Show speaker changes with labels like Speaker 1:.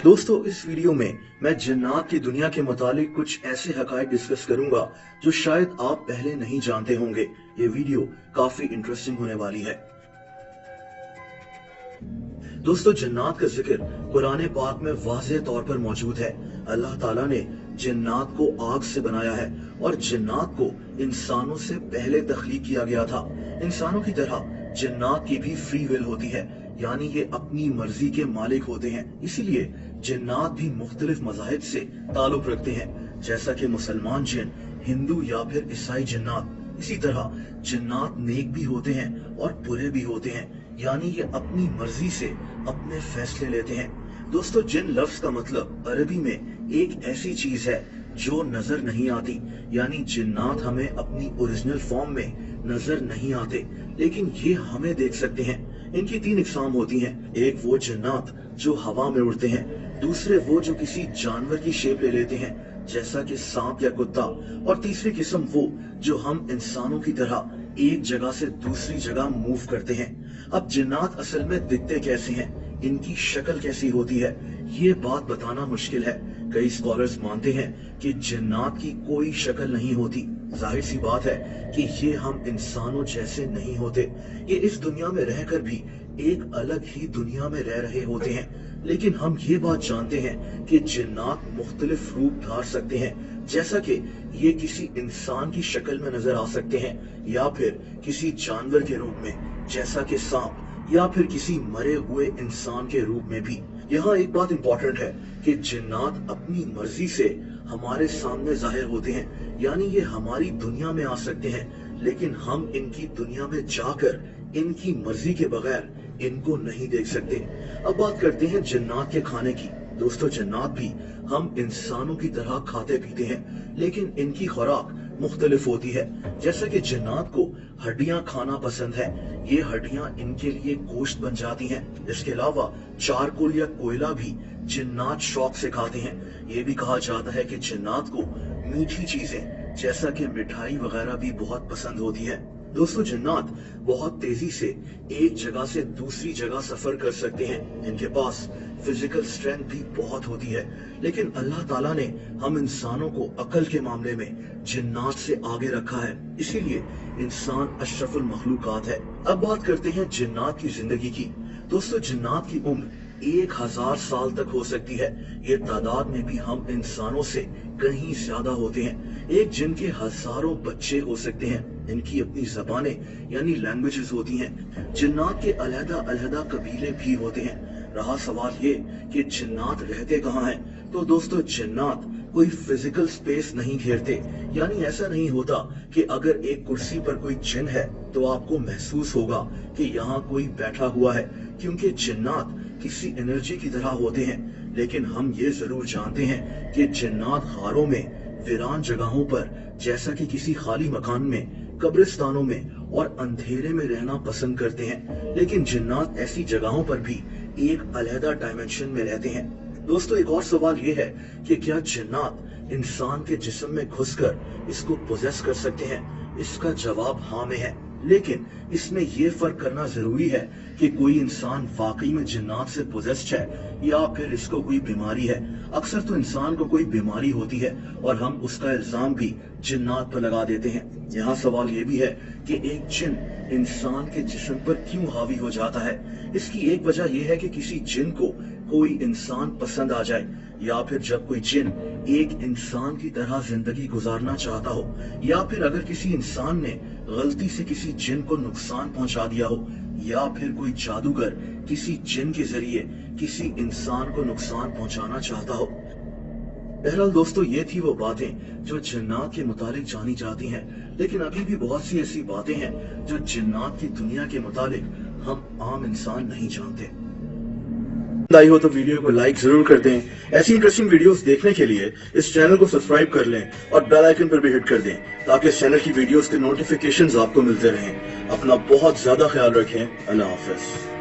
Speaker 1: दोस्तों, इस वीडियो में मैं जिन्नात की दुनिया के मुतालिक कुछ ऐसे हकायक डिस्कस करूंगा जो शायद आप पहले नहीं जानते होंगे। ये वीडियो काफी इंटरेस्टिंग होने वाली है। दोस्तों, जिन्नात का जिक्र कुरान पाक में वाज़ेह तौर पर मौजूद है। अल्लाह ताला ने जिन्नात को आग से बनाया है और जिन्नात को इंसानों से पहले तख्लीक किया गया था। इंसानों की तरह जिन्नात की भी फ्री विल होती है, यानी ये अपनी मर्जी के मालिक होते हैं। इसीलिए जिन्नात भी मुख्तलिफ मज़ाहिब से ताल्लुक रखते हैं, जैसा कि मुसलमान जिन, हिंदू या फिर ईसाई जिन्नात। इसी तरह जिन्नात नेक भी होते हैं और बुरे भी होते हैं, यानी ये अपनी मर्जी से अपने फैसले लेते हैं। दोस्तों, जिन लफ्ज का मतलब अरबी में एक ऐसी चीज है जो नजर नहीं आती, यानी जिन्नात हमें अपनी ओरिजिनल फॉर्म में नजर नहीं आते, लेकिन ये हमें देख सकते हैं। इनकी तीन इकसाम होती हैं। एक वो जिन्नात जो हवा में उड़ते हैं, दूसरे वो जो किसी जानवर की शेप ले लेते हैं जैसा कि सांप या कुत्ता, और तीसरी किस्म वो जो हम इंसानों की तरह एक जगह से दूसरी जगह मूव करते हैं। अब जिन्नात असल में दिखते कैसे हैं, इनकी शक्ल कैसी होती है, ये बात बताना मुश्किल है। कई स्कॉलर्स मानते हैं कि जिन्नात की कोई शक्ल नहीं होती। जाहिर सी बात है कि ये हम इंसानों जैसे नहीं होते। ये इस दुनिया में रहकर भी एक अलग ही दुनिया में रह रहे होते हैं। लेकिन हम ये बात जानते हैं कि जिन्नात मुख्तलिफ रूप धार सकते हैं, जैसा कि ये किसी इंसान की शक्ल में नजर आ सकते हैं, या फिर किसी जानवर के रूप में जैसा कि सांप, या फिर किसी मरे हुए इंसान के रूप में भी। यहाँ एक बात इम्पोर्टेंट है कि जिन्नात अपनी मर्जी से हमारे सामने जाहिर होते हैं, यानी ये हमारी दुनिया में आ सकते हैं, लेकिन हम इनकी दुनिया में जाकर इनकी मर्जी के बगैर इनको नहीं देख सकते। अब बात करते हैं जिन्नात के खाने की। दोस्तों, जिन्नात भी हम इंसानों की तरह खाते पीते हैं, लेकिन इनकी खुराक मुख्तलिफ होती है। जैसा कि जिन्नात को हड्डियां खाना पसंद है, ये हड्डियां इनके लिए गोश्त बन जाती हैं। इसके अलावा चारकोल या कोयला भी जिन्नात शौक से खाते हैं। ये भी कहा जाता है कि जिन्नात को मीठी चीजें जैसा कि मिठाई वगैरह भी बहुत पसंद होती है। दोस्तों, जिन्नात बहुत तेजी से एक जगह से दूसरी जगह सफर कर सकते हैं। इनके पास फिजिकल स्ट्रेंथ भी बहुत होती है, लेकिन अल्लाह ताला ने हम इंसानों को अकल के मामले में जिन्नात से आगे रखा है। इसीलिए इंसान अशरफुल मखलूकात है। अब बात करते हैं जिन्नात की जिंदगी की। दोस्तों, जिन्नात की उम्र 1000 साल तक हो सकती है। ये तादाद में भी हम इंसानों से कहीं ज्यादा होते हैं। एक जिन के हजारों बच्चे हो सकते हैं। इनकी अपनी जबानें यानी लैंग्वेजेस होती हैं। जिन्नात के अलहदा अलहदा कबीले भी होते हैं। रहा सवाल ये कि जिन्नात रहते कहाँ हैं, तो दोस्तों, जिन्नात कोई फिजिकल स्पेस नहीं घेरते, यानी ऐसा नहीं होता कि अगर एक कुर्सी पर कोई जिन है तो आपको महसूस होगा कि यहाँ कोई बैठा हुआ है, क्योंकि जिन्नात किसी एनर्जी की तरह होते हैं। लेकिन हम ये जरूर जानते हैं कि जिन्नात गारों में, वीरान जगहों पर, जैसा कि किसी खाली मकान में, कब्रिस्तानों में और अंधेरे में रहना पसंद करते हैं। लेकिन जिन्नात ऐसी जगहों पर भी एक अलहदा डायमेंशन में रहते हैं। दोस्तों, एक और सवाल ये है कि क्या जिन्नात इंसान के जिस्म में घुसकर इसको पोजेस कर सकते हैं? इसका जवाब हाँ में है, लेकिन इसमें यह फर्क करना जरूरी है कि कोई इंसान वाकई में जिन्नात से पोजेस्ड है या फिर इसको कोई बीमारी है। अक्सर तो इंसान को कोई बीमारी होती है और हम उसका इल्जाम भी जिन्नात पर लगा देते हैं। यहाँ सवाल ये भी है कि एक जिन इंसान के जिस्म पर क्यों हावी हो जाता है। इसकी एक वजह यह है कि किसी जिन को कोई इंसान पसंद आ जाए, या फिर जब कोई जिन एक इंसान की तरह जिंदगी गुजारना चाहता हो, या फिर अगर किसी इंसान ने गलती से किसी जिन को नुकसान पहुंचा दिया हो, या फिर कोई जादूगर किसी जिन के जरिए किसी इंसान को नुकसान पहुंचाना चाहता हो। बहरहाल दोस्तों, ये थी वो बातें जो जिन्नात के मुतालिक जानी जाती हैं, लेकिन अभी भी बहुत सी ऐसी बातें हैं जो जिन्नात की दुनिया के मुतालिक हम आम इंसान नहीं जानते। आई हो तो वीडियो को लाइक जरूर कर दें। ऐसी इंटरेस्टिंग वीडियोस देखने के लिए इस चैनल को सब्सक्राइब कर लें और बेल आइकन पर भी हिट कर दें, ताकि इस चैनल की वीडियोस के नोटिफिकेशंस आपको मिलते रहें। अपना बहुत ज्यादा ख्याल रखें। अल्लाह हाफिज।